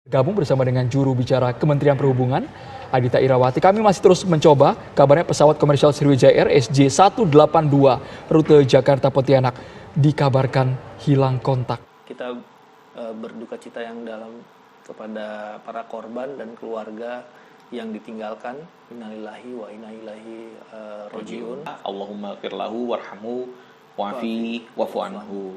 Gabung bersama dengan juru bicara Kementerian Perhubungan, Adita Irawati. Kami masih terus mencoba, kabarnya pesawat komersial Sriwijaya Air SJ182 rute Jakarta Pontianak dikabarkan hilang kontak. Kita berduka cita yang dalam kepada para korban dan keluarga yang ditinggalkan. Innalillahi wa inna ilaihi rajiun. Allahumma firlahu warhamhu wa'afi wa'fu anhu.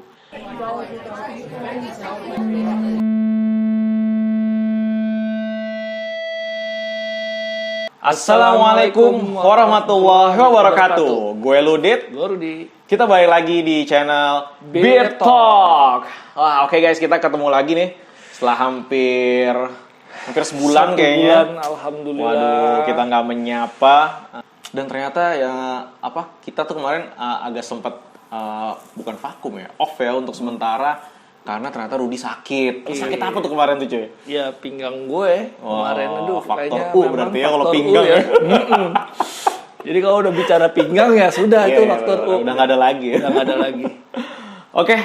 Assalamualaikum warahmatullahi wabarakatuh. Gue Ludit. Gue Rudi. Kita balik lagi di channel Beer Talk. Wah, oke guys, kita ketemu lagi nih setelah hampir sebulan kayaknya. Alhamdulillah. Waduh, kita nggak menyapa. Dan ternyata ya kita tuh kemarin agak sempat bukan vakum ya, off ya untuk sementara. Karena ternyata Rudi sakit. Sakit apa tuh kemarin tuh cuy? Ya pinggang gue kemarin. Aduh, faktor U berarti ya kalau pinggang ya. Jadi kalau udah bicara pinggang ya sudah itu faktor U. Udah nggak ada lagi. Udah nggak ada lagi. Oke,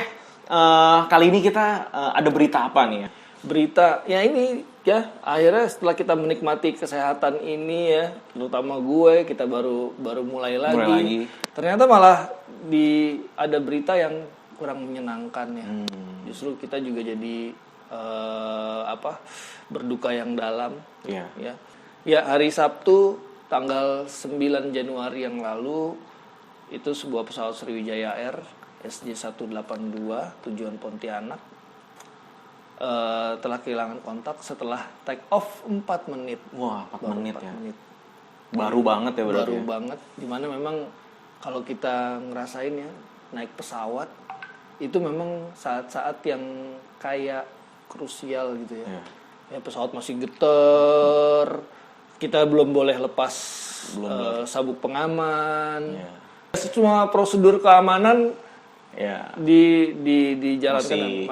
kali ini kita ada berita apa nih ya? Berita ya ini ya, akhirnya setelah kita menikmati kesehatan ini ya, terutama gue, kita baru mulai lagi. Ternyata malah ada berita yang kurang menyenangkan ya. Justru kita juga jadi berduka yang dalam. Yeah. Ya hari Sabtu tanggal 9 Januari yang lalu itu sebuah pesawat Sriwijaya Air SJ182 tujuan Pontianak telah kehilangan kontak setelah take off 4 menit. Wah, 4 menit ya. Baru banget ya berarti. Baru banget. Dimana memang kalau kita ngerasain ya naik pesawat itu memang saat-saat yang kayak krusial gitu ya. Ya pesawat masih getar, kita belum boleh lepas sabuk pengaman. Semua prosedur keamanan dijalankan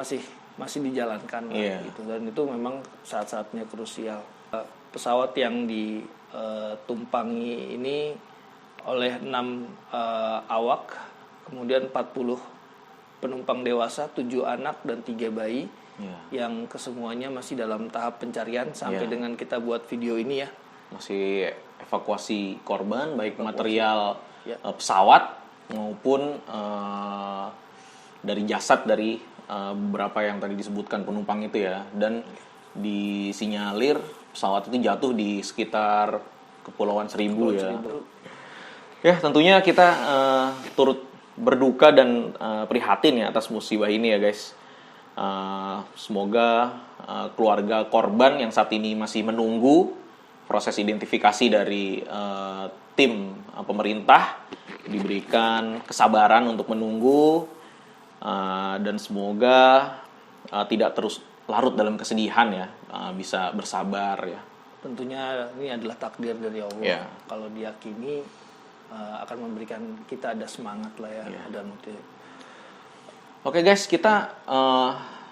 masih dijalankan gitu. Dan itu memang saat-saatnya krusial. Pesawat yang ditumpangi ini oleh 6 awak, kemudian 40 penumpang dewasa, 7 anak dan 3 bayi yang kesemuanya masih dalam tahap pencarian sampai dengan kita buat video ini ya. Masih evakuasi korban, baik material pesawat maupun dari jasad dari beberapa yang tadi disebutkan penumpang itu ya. Dan disinyalir pesawat itu jatuh di sekitar Kepulauan Seribu ya. Ya tentunya kita turut berduka dan prihatin ya atas musibah ini ya guys. Semoga keluarga korban yang saat ini masih menunggu proses identifikasi dari tim pemerintah diberikan kesabaran untuk menunggu dan semoga tidak terus larut dalam kesedihan ya, bisa bersabar ya. Tentunya ini adalah takdir dari Allah. Kalau diyakini akan memberikan kita ada semangat lah ya, ada motiv. Oke guys, kita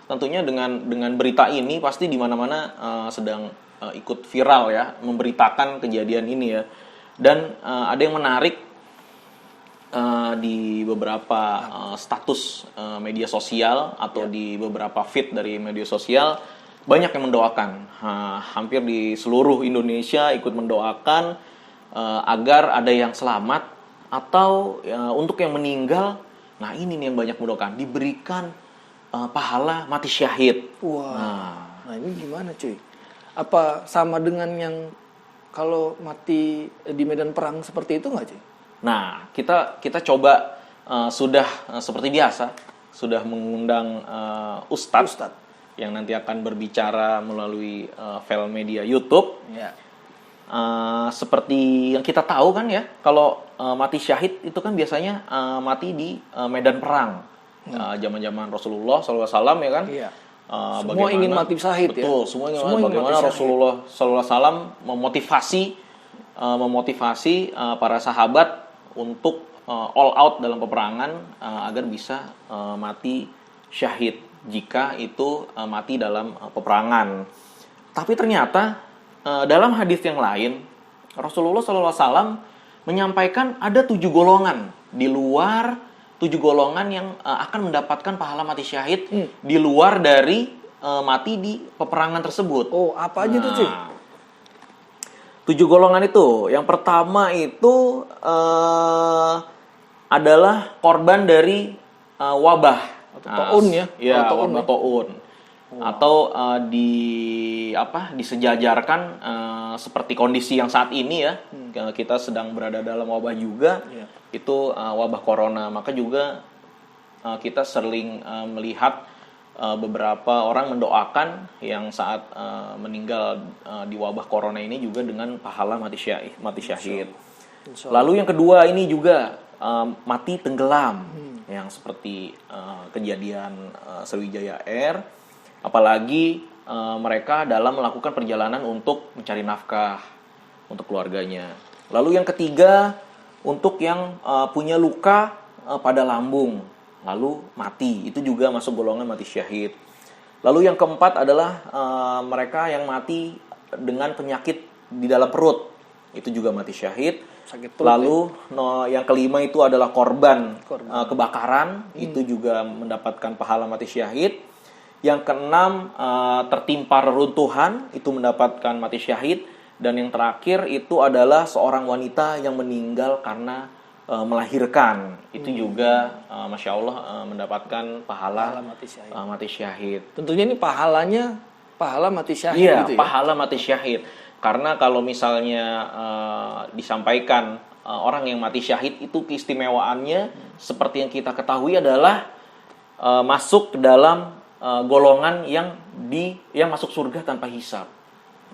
tentunya dengan berita ini pasti di mana-mana sedang ikut viral ya, memberitakan kejadian ini ya. Dan ada yang menarik di beberapa status media sosial atau di beberapa feed dari media sosial banyak yang mendoakan. Hampir di seluruh Indonesia ikut mendoakan agar ada yang selamat atau untuk yang meninggal. Nah ini nih yang banyak mendoakan, diberikan pahala mati syahid. Wah, nah ini gimana cuy? Apa sama dengan yang kalau mati di medan perang seperti itu nggak cuy? Nah kita coba sudah seperti biasa sudah mengundang Ustadz yang nanti akan berbicara melalui file media YouTube. Seperti yang kita tahu kan ya, kalau mati syahid itu kan biasanya mati di medan perang. Zaman-zaman Rasulullah SAW ya kan. Semua ingin mati syahid ya. Betul, semua ingin mati. Bagaimana Rasulullah SAW memotivasi para sahabat untuk all out dalam peperangan agar bisa mati syahid jika itu mati dalam peperangan. Tapi ternyata dalam hadis yang lain, Rasulullah SAW menyampaikan ada 7 golongan di luar 7 golongan yang akan mendapatkan pahala mati syahid di luar dari mati di peperangan tersebut. Oh, apa aja tuh, Cik? 7 golongan itu. Yang pertama itu adalah korban dari wabah. Atau taun ya? Iya, Taun wabah ya? taun. Atau disejajarkan seperti kondisi yang saat ini ya. Kita sedang berada dalam wabah juga. Iya. Itu wabah corona. Maka juga kita sering melihat beberapa orang mendoakan yang saat meninggal di wabah corona ini juga dengan pahala mati syahid. Lalu yang kedua ini juga mati tenggelam, yang seperti kejadian Sriwijaya Air, apalagi mereka dalam melakukan perjalanan untuk mencari nafkah untuk keluarganya. Lalu yang ketiga untuk yang punya luka pada lambung, lalu mati, itu juga masuk golongan mati syahid. Lalu yang keempat adalah mereka yang mati dengan penyakit di dalam perut, itu juga mati syahid. Lalu yang kelima itu adalah korban. Kebakaran, itu juga mendapatkan pahala mati syahid. Yang keenam tertimpa reruntuhan, itu mendapatkan mati syahid. Dan yang terakhir itu adalah seorang wanita yang meninggal karena melahirkan, itu juga Masya Allah mendapatkan pahala mati syahid. Tentunya ini pahala mati syahid. Iya, gitu ya? pahala mati syahid. Karena kalau misalnya disampaikan orang yang mati syahid itu keistimewaannya seperti yang kita ketahui adalah masuk ke dalam golongan yang masuk surga tanpa hisab.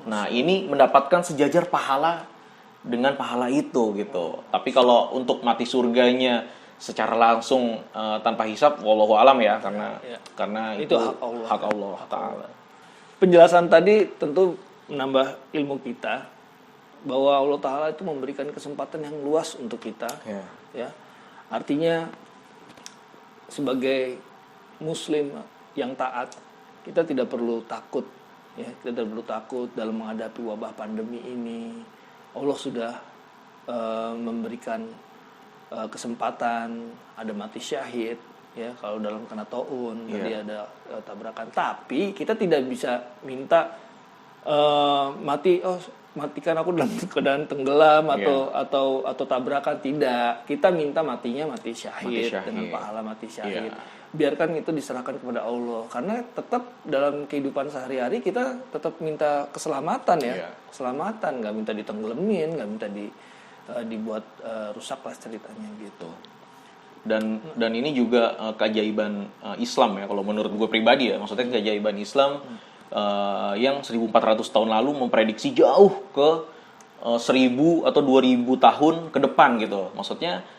Nah, ini mendapatkan sejajar pahala dengan pahala itu gitu. Tapi kalau untuk mati surganya secara langsung tanpa hisab, wallahu alam ya, karena itu hak Allah Ta'ala. Penjelasan tadi tentu menambah ilmu kita bahwa Allah Ta'ala itu memberikan kesempatan yang luas untuk kita. Ya. Artinya sebagai muslim yang taat, kita tidak perlu takut. Ya, kita tidak perlu takut dalam menghadapi wabah pandemi ini. Allah sudah memberikan kesempatan, ada mati syahid, ya kalau dalam kena taun, tadi ada tabrakan. Tapi kita tidak bisa minta matikan aku dalam keadaan tenggelam atau tabrakan, tidak. Kita minta matinya mati syahid dengan pahala mati syahid. Biarkan itu diserahkan kepada Allah, karena tetap dalam kehidupan sehari-hari kita tetap minta keselamatan ya. Keselamatan, nggak minta ditenggelamin, nggak minta dibuat rusak lah ceritanya gitu. Dan ini juga keajaiban Islam ya, kalau menurut gue pribadi ya, maksudnya keajaiban Islam yang 1400 tahun lalu memprediksi jauh ke 1000 atau 2000 tahun ke depan gitu. Maksudnya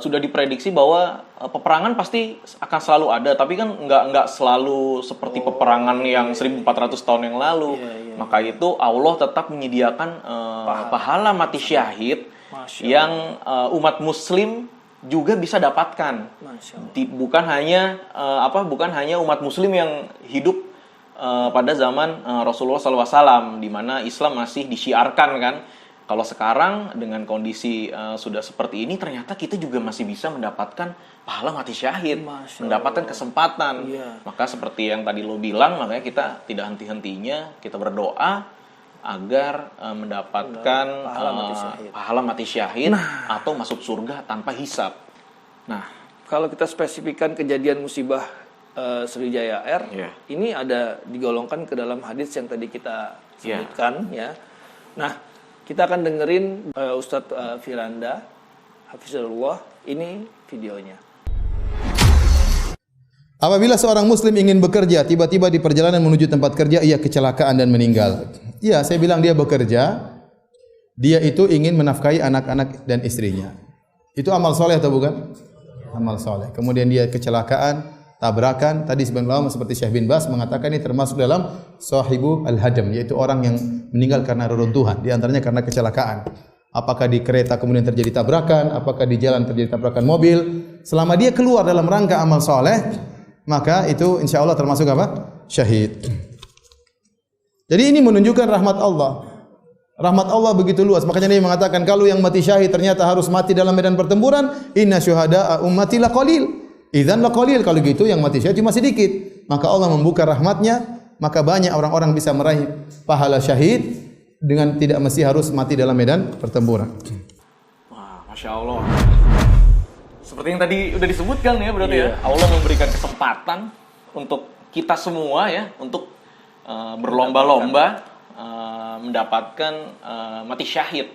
sudah diprediksi bahwa peperangan pasti akan selalu ada, tapi kan nggak selalu seperti peperangan yang 1400 tahun yang lalu. Maka itu Allah tetap menyediakan pahala mati syahid yang umat muslim juga bisa dapatkan. Bukan hanya umat muslim yang hidup pada zaman Rasulullah SAW, di mana Islam masih disiarkan kan. Kalau sekarang dengan kondisi sudah seperti ini, ternyata kita juga masih bisa mendapatkan pahala mati syahid, mendapatkan kesempatan. Maka seperti yang tadi lo bilang, makanya kita tidak henti-hentinya kita berdoa agar mendapatkan pahala mati syahid atau masuk surga tanpa hisab. Nah, kalau kita spesifikkan kejadian musibah Sriwijaya Air, ini ada digolongkan ke dalam hadis yang tadi kita sebutkan ya. Nah, kita akan dengerin Ustadz Firanda Hafizullah, ini videonya. Apabila seorang muslim ingin bekerja, tiba-tiba di perjalanan menuju tempat kerja ia kecelakaan dan meninggal. Iya, saya bilang dia bekerja, dia itu ingin menafkahi anak-anak dan istrinya. Itu amal soleh atau bukan? Amal soleh. Kemudian dia kecelakaan, tabrakan. Tadi sebenarnya ulama seperti Syekh bin Baz mengatakan ini termasuk dalam sahibu al-hadam, yaitu orang yang meninggal karena reruntuhan, di antaranya karena kecelakaan. Apakah di kereta kemudian terjadi tabrakan, apakah di jalan terjadi tabrakan mobil. Selama dia keluar dalam rangka amal soleh, maka itu insya Allah termasuk apa? Syahid. Jadi ini menunjukkan rahmat Allah. Rahmat Allah begitu luas. Makanya Nabi mengatakan kalau yang mati syahid ternyata harus mati dalam medan pertempuran, inna syuhada'a ummati laqalil. Idzan laqalil, kalau gitu yang mati syahid cuma sedikit. maka Allah membuka rahmatnya, maka banyak orang-orang bisa meraih pahala syahid dengan tidak mesti harus mati dalam medan pertempuran. Wah, Masya Allah. Seperti yang tadi udah disebutkan ya berarti ya, Allah memberikan kesempatan untuk kita semua ya, untuk berlomba-lomba mendapatkan mati syahid.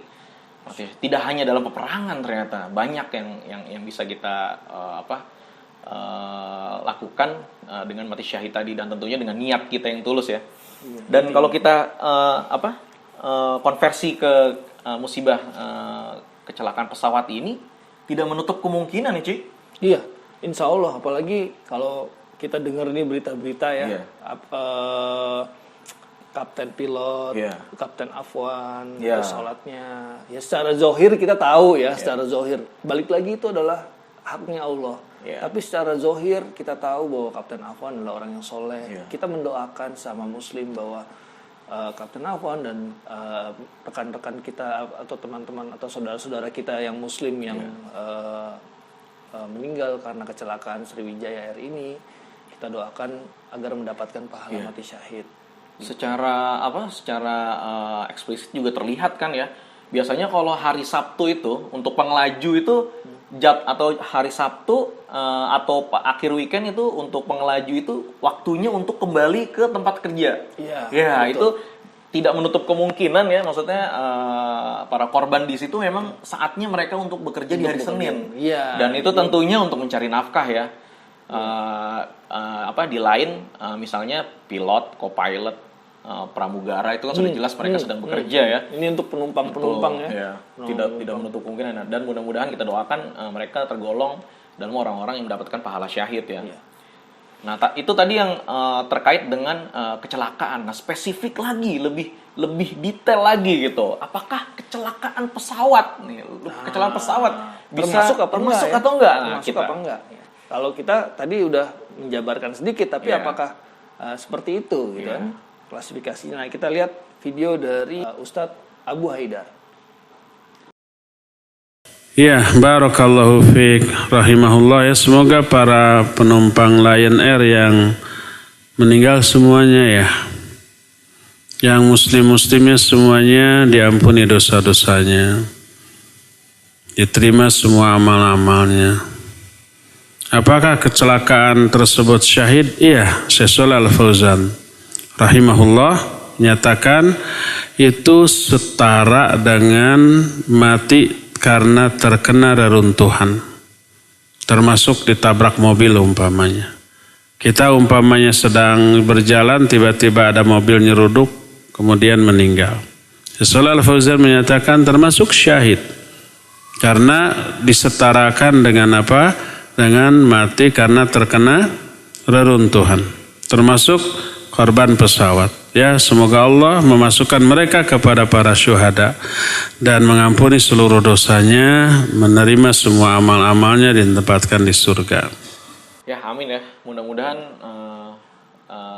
Oke, tidak hanya dalam peperangan ternyata banyak yang bisa kita lakukan dengan mati syahid tadi, dan tentunya dengan niat kita yang tulus ya. Dan kalau kita konversi ke musibah kecelakaan pesawat ini tidak menutup kemungkinan nih, Ci. Iya, insya Allah. Apalagi kalau kita dengar nih berita-berita ya, kapten pilot, kapten Afwan, sholatnya, ya secara zohir kita tahu ya, secara zohir. Balik lagi itu adalah haknya Allah. Tapi secara zohir kita tahu bahwa kapten Afwan adalah orang yang soleh. Kita mendoakan sama Muslim bahwa Kapten Afwan dan rekan-rekan kita atau teman-teman atau saudara-saudara kita yang Muslim yang meninggal karena kecelakaan Sriwijaya Air ini, kita doakan agar mendapatkan pahala mati syahid. Secara eksplisit juga terlihat kan ya. Biasanya kalau hari Sabtu itu untuk pengelaju itu atau hari Sabtu atau akhir weekend itu untuk pengelaju itu waktunya untuk kembali ke tempat kerja. Ya, itu tidak menutup kemungkinan ya, maksudnya para korban di situ memang saatnya mereka untuk bekerja di hari Senin. Dan itu tentunya untuk mencari nafkah ya. Di lain misalnya pilot, co-pilot, pramugara itu kan sudah jelas mereka sedang bekerja ya. Ini untuk penumpang-penumpang ya. Tidak menutup kemungkinan, dan mudah-mudahan kita doakan mereka tergolong dalam orang-orang yang mendapatkan pahala syahid ya. Nah, itu tadi yang terkait dengan kecelakaan. Nah, spesifik lagi, lebih detail lagi gitu. Apakah kecelakaan pesawat nih? Kecelakaan pesawat bisa termasuk atau enggak? Termasuk apa enggak? Ya. Kalau kita tadi udah menjabarkan sedikit, tapi apakah seperti itu gitu kan? Klasifikasinya. Nah, kita lihat video dari Ustadz Abu Haidar. Ya, barakallahu fiik rahimahullah ya. Semoga para penumpang Lion Air yang meninggal semuanya ya, yang muslimnya semuanya diampuni dosa-dosanya, diterima semua amal-amalnya. Apakah kecelakaan tersebut syahid? Iya, Syekh Shalih Al Fauzan rahimahullah nyatakan itu setara dengan mati karena terkena reruntuhan, termasuk ditabrak mobil umpamanya. Kita umpamanya sedang berjalan, tiba-tiba ada mobil nyeruduk, kemudian meninggal. Shalih Al Fauzan menyatakan termasuk syahid, karena disetarakan dengan apa? Dengan mati karena terkena reruntuhan, termasuk korban pesawat. Ya, semoga Allah memasukkan mereka kepada para syuhada dan mengampuni seluruh dosanya, menerima semua amal-amalnya dan ditempatkan di surga. Ya, amin ya. Mudah-mudahan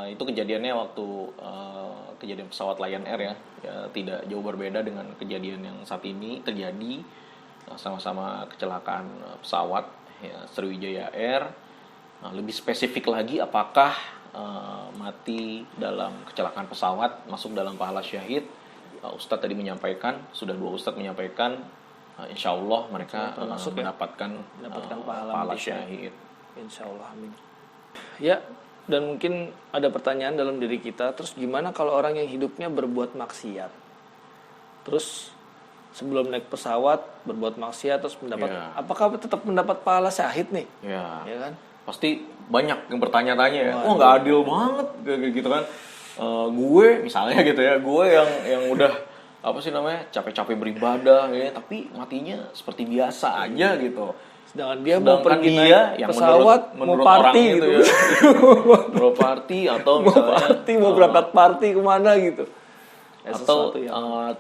itu kejadiannya waktu kejadian pesawat Lion Air ya, tidak jauh berbeda dengan kejadian yang saat ini terjadi, sama-sama kecelakaan pesawat ya, Sriwijaya Air. Lebih spesifik lagi, apakah mati dalam kecelakaan pesawat masuk dalam pahala syahid? Ustadz tadi menyampaikan, sudah 2 ustadz menyampaikan, insya Allah mereka mendapatkan pahala syahid. Insya Allah, amin. Ya, dan mungkin ada pertanyaan dalam diri kita, terus gimana kalau orang yang hidupnya berbuat maksiat, terus sebelum naik pesawat berbuat maksiat terus mendapat, apakah tetap mendapat pahala syahid nih? Ya kan? Pasti banyak yang bertanya-tanya ya, nggak adil banget kayak gitu kan. Gue misalnya gitu ya, gue yang udah capek-capek beribadah ya, tapi matinya seperti biasa aja gitu. Sedangkan dia mau pergi naik pesawat, menurut mau party gitu ya. Mau party atau misalnya mau berangkat party kemana gitu. Atau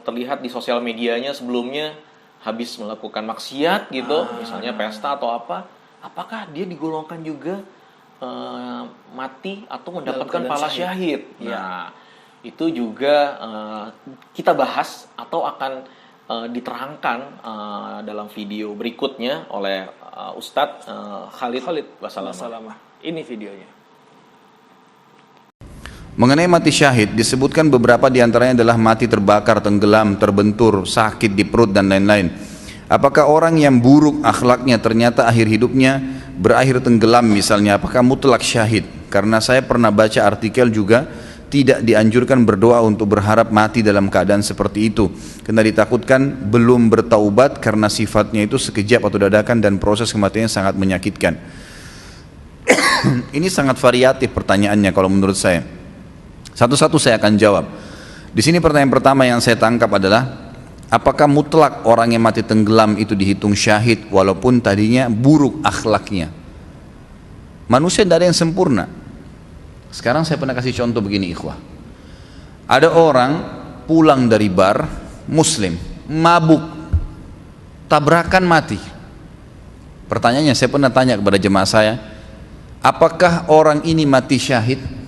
terlihat di sosial medianya sebelumnya habis melakukan maksiat gitu, misalnya pesta atau apa. Apakah dia digolongkan juga mati atau mendapatkan pahala syahid? Nah, itu juga kita bahas atau akan diterangkan dalam video berikutnya oleh Ustadz Khalid Basalamah. Ini videonya. Mengenai mati syahid, disebutkan beberapa diantaranya adalah mati terbakar, tenggelam, terbentur, sakit di perut dan lain-lain. Apakah orang yang buruk akhlaknya ternyata akhir hidupnya berakhir tenggelam misalnya, apakah mutlak syahid? Karena saya pernah baca artikel juga tidak dianjurkan berdoa untuk berharap mati dalam keadaan seperti itu, karena ditakutkan belum bertaubat karena sifatnya itu sekejap atau dadakan dan proses kematiannya sangat menyakitkan. Ini sangat variatif pertanyaannya kalau menurut saya. Satu-satu saya akan jawab. Di sini pertanyaan pertama yang saya tangkap adalah, apakah mutlak orang yang mati tenggelam itu dihitung syahid walaupun tadinya buruk akhlaknya? Manusia tidak ada yang sempurna. Sekarang saya pernah kasih contoh begini ikhwah. Ada orang pulang dari bar, muslim, mabuk, tabrakan mati. Pertanyaannya, saya pernah tanya kepada jemaah saya, apakah orang ini mati syahid?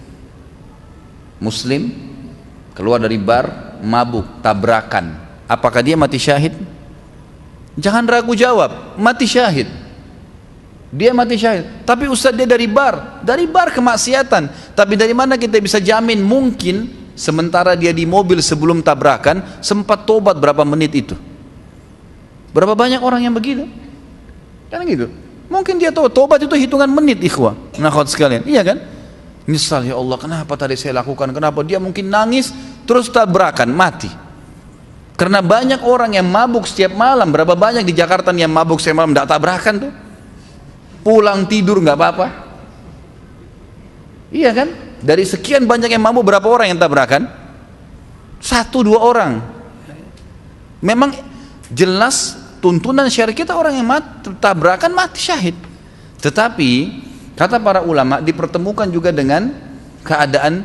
Muslim, keluar dari bar, mabuk, tabrakan. Apakah dia mati syahid? Jangan ragu jawab, mati syahid. Dia mati syahid. Tapi Ustaz, dia dari bar kemaksiatan. Tapi dari mana kita bisa jamin? Mungkin sementara dia di mobil sebelum tabrakan sempat tobat berapa menit itu. Berapa banyak orang yang begitu? Kan gitu. Mungkin dia tahu tobat itu hitungan menit ikhwah. Nah khawat sekalian, iya kan? Nyesal, ya Allah kenapa tadi saya lakukan, kenapa? Dia mungkin nangis terus tabrakan mati. Karena banyak orang yang mabuk setiap malam. Berapa banyak di Jakarta yang mabuk setiap malam tidak tabrakan tuh? Pulang tidur nggak apa-apa. Iya kan? Dari sekian banyak yang mabuk, berapa orang yang tabrakan? 1-2 orang. Memang jelas tuntunan syariat kita orang yang tabrakan mati syahid. Tetapi kata para ulama dipertemukan juga dengan keadaan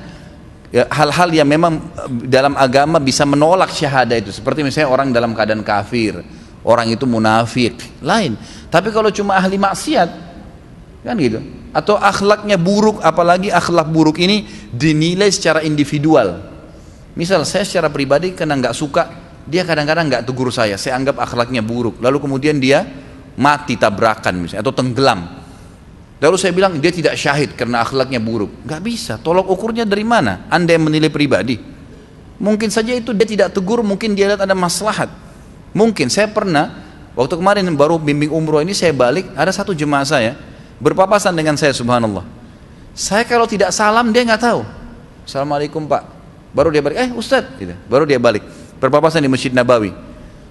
hal-hal yang memang dalam agama bisa menolak syahadah itu. Seperti misalnya orang dalam keadaan kafir, orang itu munafik, lain. Tapi kalau cuma ahli maksiat, kan gitu, atau akhlaknya buruk, apalagi akhlak buruk ini dinilai secara individual. Misal saya secara pribadi karena nggak suka, dia kadang-kadang nggak tegur saya anggap akhlaknya buruk, lalu kemudian dia mati tabrakan misalnya, atau tenggelam, lalu saya bilang dia tidak syahid karena akhlaknya buruk. Nggak bisa, tolok ukurnya dari mana? Anda yang menilai pribadi. Mungkin saja itu dia tidak tegur, mungkin dia lihat ada maslahat. Mungkin saya pernah, waktu kemarin baru bimbing umroh ini saya balik, ada satu jemaah saya berpapasan dengan saya, subhanallah. Saya kalau tidak salam dia nggak tahu. Assalamualaikum Pak. Baru dia balik, Ustadz, gitu. Baru dia balik. Berpapasan di Masjid Nabawi.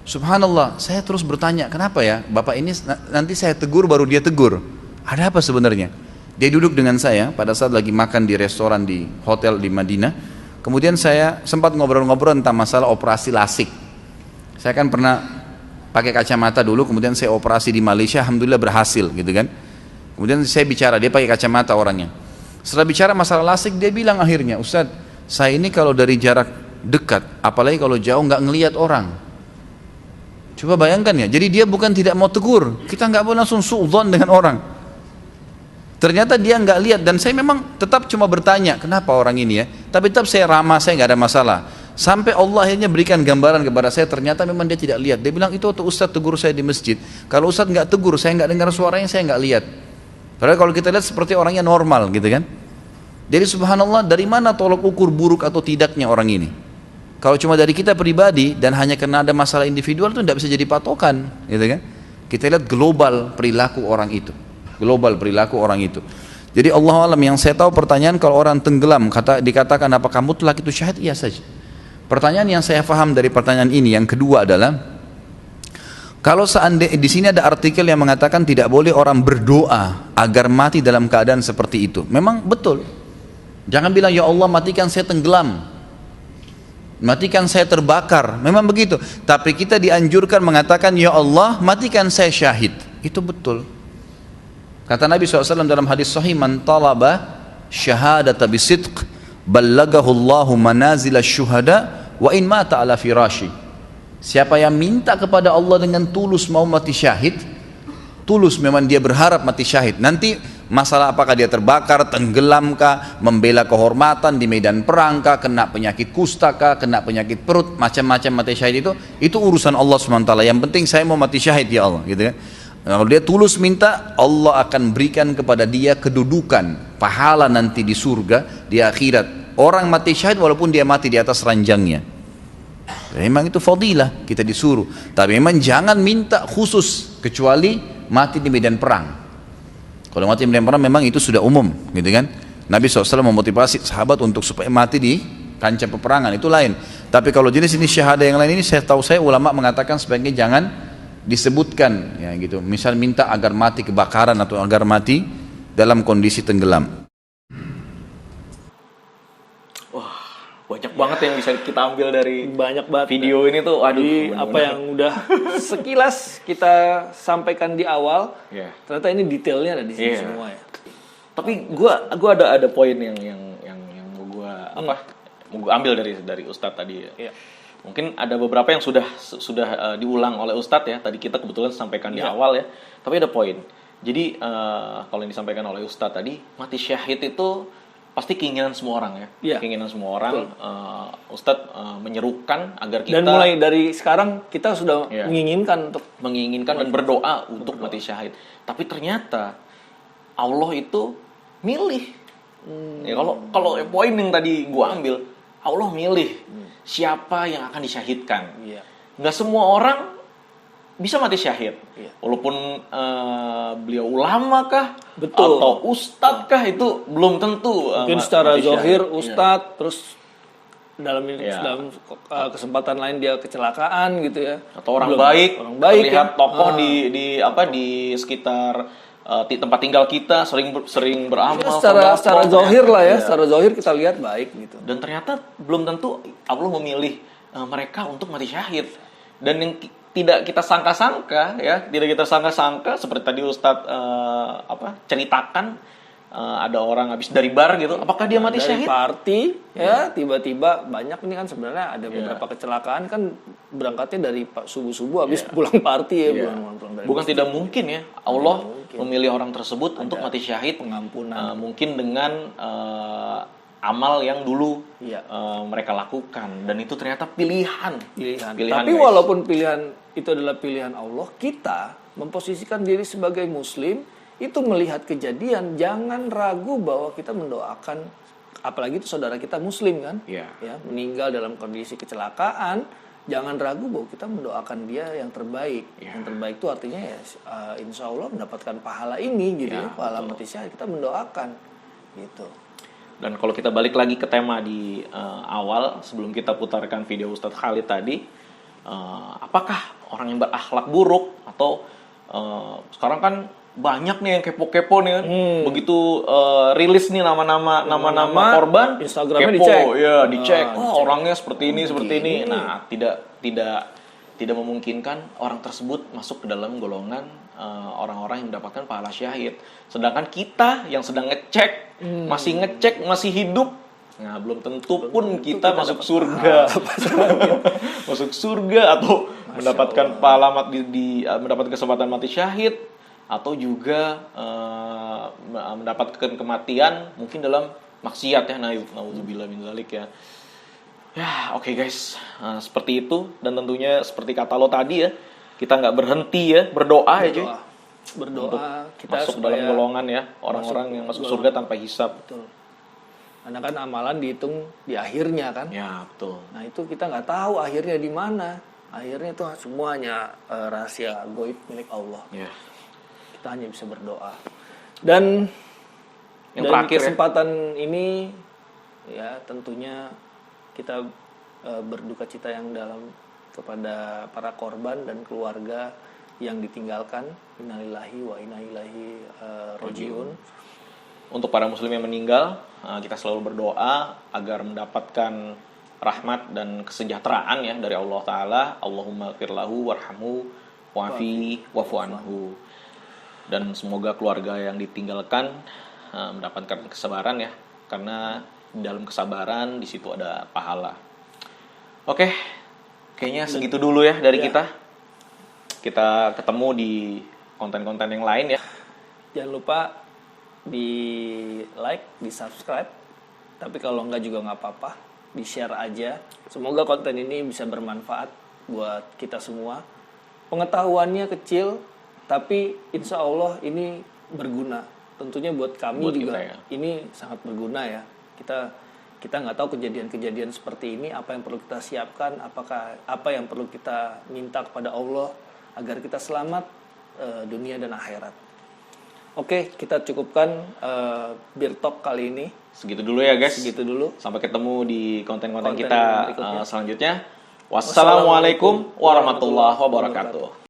Subhanallah, saya terus bertanya, kenapa ya Bapak ini nanti saya tegur baru dia tegur. Ada apa sebenarnya? Dia duduk dengan saya pada saat lagi makan di restoran di hotel di Madinah. Kemudian saya sempat ngobrol-ngobrol tentang masalah operasi lasik. Saya kan pernah pakai kacamata dulu, kemudian saya operasi di Malaysia, alhamdulillah berhasil, gitu kan. Kemudian saya bicara, dia pakai kacamata orangnya. Setelah bicara masalah lasik, dia bilang akhirnya, Ustadz, saya ini kalau dari jarak dekat, apalagi kalau jauh nggak ngelihat orang. Coba bayangkan ya, jadi dia bukan tidak mau tegur, kita nggak boleh langsung suudzon dengan orang. Ternyata dia nggak lihat, dan saya memang tetap cuma bertanya, kenapa orang ini ya? Tapi tetap saya ramah, saya nggak ada masalah. Sampai Allah akhirnya berikan gambaran kepada saya, ternyata memang dia tidak lihat. Dia bilang, itu waktu Ustadz tegur saya di masjid. Kalau Ustadz nggak tegur, saya nggak dengar suaranya, saya nggak lihat. Padahal kalau kita lihat seperti orangnya normal gitu kan. Jadi subhanallah, dari mana tolok ukur buruk atau tidaknya orang ini? Kalau cuma dari kita pribadi dan hanya karena ada masalah individual itu tidak bisa jadi patokan, gitu kan? Kita lihat global perilaku orang itu. Global perilaku orang itu. Jadi Allah alam, yang saya tahu pertanyaan kalau orang tenggelam dikatakan apakah mutlak itu syahid? Iya saja. Pertanyaan yang saya paham dari pertanyaan ini yang kedua adalah, kalau seandainya di sini ada artikel yang mengatakan tidak boleh orang berdoa agar mati dalam keadaan seperti itu. Memang betul. Jangan bilang ya Allah matikan saya tenggelam, matikan saya terbakar. Memang begitu. Tapi kita dianjurkan mengatakan ya Allah matikan saya syahid. Itu betul. Kata Nabi SAW dalam hadis sahih, man talaba syahadata bisidq ballagahu Allahu manazila syuhada wa in mata ala firashi. Siapa yang minta kepada Allah dengan tulus mau mati syahid, tulus memang dia berharap mati syahid. Nanti masalah apakah dia terbakar, tenggelam kah, membela kehormatan di medan perang kah, kena penyakit kusta kah, kena penyakit perut, macam-macam mati syahid itu urusan Allah SWT. Yang penting saya mau mati syahid ya Allah, gitu kan. Kalau dia tulus minta, Allah akan berikan kepada dia kedudukan, pahala nanti di surga, di akhirat. orang mati syahid walaupun dia mati di atas ranjangnya. Memang itu fadilah, kita disuruh. Tapi memang jangan minta khusus kecuali mati di medan perang. Kalau mati di medan perang memang itu sudah umum, gitu kan? Nabi SAW memotivasi sahabat untuk supaya mati di kancah peperangan, itu lain. Tapi kalau jenis ini syahadah yang lain ini, saya ulama mengatakan sebaiknya jangan disebutkan, ya gitu. Misal minta agar mati kebakaran atau agar mati dalam kondisi tenggelam. Banyak banget yang bisa kita ambil dari Banyak banget video ini tuh. Aduh, Jadi apa yang udah sekilas kita sampaikan di awal, ternyata ini detailnya ada di sini semua ya. Tapi gua ada poin yang mau gua mau gua ambil dari Ustadz tadi ya. Iya. Mungkin ada beberapa yang sudah diulang oleh Ustadz ya. Tadi kita kebetulan sampaikan di awal ya. Tapi ada poin. Jadi kalau yang disampaikan oleh Ustadz tadi, mati syahid itu pasti keinginan semua orang ya. Iya. Keinginan semua orang. Ustadz menyerukan agar kita Dan mulai dari sekarang kita sudah menginginkan dan berdoa untuk mati syahid. Tapi ternyata Allah itu milih. Ya, kalau poin yang tadi gua ambil, Allah milih siapa yang akan disyahidkan. Iya. Nggak semua orang bisa mati syahid. Iya. Walaupun beliau ulama kah, Betul. atau ustadz kah, itu belum tentu. Mungkin secara mati zahir syahid. ustadz, terus dalam Iya. kesempatan lain dia kecelakaan gitu ya. Atau orang Belum. baik, Orang baik terlihat ya. tokoh di sekitar tempat tinggal kita, sering beramal. Ya, secara zahir lah ya, secara zahir kita lihat baik gitu. Dan ternyata belum tentu Allah memilih mereka untuk mati syahid. Dan yang tidak kita sangka-sangka ya, seperti tadi Ustadz ceritakan, ada orang habis dari bar gitu, apakah dia mati Dari syahid? party ya, tiba-tiba banyak ini kan sebenarnya ada beberapa kecelakaan kan berangkatnya dari subuh-subuh habis pulang party ya, pulang dari Bukan masjid. tidak mungkin ya, Allah memilih orang tersebut untuk mati syahid, pengampunan. mungkin dengan amal yang dulu Iya. mereka lakukan, dan itu ternyata pilihan. Tapi guys. walaupun pilihan itu adalah pilihan Allah, kita memposisikan diri sebagai muslim itu melihat kejadian, jangan ragu bahwa kita mendoakan, apalagi itu saudara kita muslim kan, Iya. ya meninggal dalam kondisi kecelakaan, jangan ragu bahwa kita mendoakan dia yang terbaik. Iya. Yang terbaik itu artinya ya insya Allah mendapatkan pahala ini gitu ya, pahala mati syahid, kita mendoakan gitu. Dan kalau kita balik lagi ke tema di awal, sebelum kita putarkan video Ustadz Khalid tadi, apakah orang yang berakhlak buruk atau sekarang kan banyak nih yang kepo-kepo nih kan, begitu rilis nih nama-nama korban, Instagramnya kepo, dicek. dicek, orangnya seperti ini. Nah, tidak memungkinkan orang tersebut masuk ke dalam golongan orang-orang yang mendapatkan pahala syahid. Sedangkan kita yang sedang ngecek, masih hidup, nah belum tentu pun kita masuk surga. Masuk surga atau mendapatkan pahala mendapatkan kesempatan mati syahid, atau juga mendapatkan kematian mungkin dalam maksiat ya, nauzubillah min dzalik ya. Ya, oke guys, seperti itu. Dan tentunya seperti kata lo tadi ya, kita nggak berhenti ya berdoa ya cuy, Berdoa kita masuk supaya dalam golongan ya orang-orang yang masuk surga tanpa hisab. betul. Karena kan amalan dihitung di akhirnya kan. Ya betul. Nah itu kita nggak tahu akhirnya di mana. Akhirnya itu semuanya rahasia gaib milik Allah. Ya. Kita hanya bisa berdoa. Dan Yang dari terakhir kesempatan ini ya tentunya kita berduka cita yang dalam kepada para korban dan keluarga yang ditinggalkan. Innalillahi wa inna ilaihi rajiun. Untuk para muslim yang meninggal, kita selalu berdoa agar mendapatkan rahmat dan kesejahteraan ya dari Allah Ta'ala. Allahumma firlahu warhamhu wa'afi wa'fu anhu. Dan semoga keluarga yang ditinggalkan mendapatkan kesabaran ya, karena dalam kesabaran di situ ada pahala. Oke, kayaknya segitu dulu ya dari kita. Kita ketemu di konten-konten yang lain ya. Jangan lupa di like, di subscribe. Tapi kalau enggak juga nggak apa-apa, di share aja. Semoga konten ini bisa bermanfaat buat kita semua. Pengetahuannya kecil, tapi insya Allah ini berguna. Tentunya buat kami Buat juga kita, ya. ini sangat berguna ya. Kita kita nggak tahu kejadian-kejadian seperti ini apa yang perlu kita siapkan, apa yang perlu kita minta kepada Allah agar kita selamat dunia dan akhirat. Oke, kita cukupkan Beer Talk kali ini. Segitu dulu ya guys. Segitu dulu. Sampai ketemu di konten-konten Konten kita berikutnya. selanjutnya. Wassalamualaikum warahmatullahi wabarakatuh.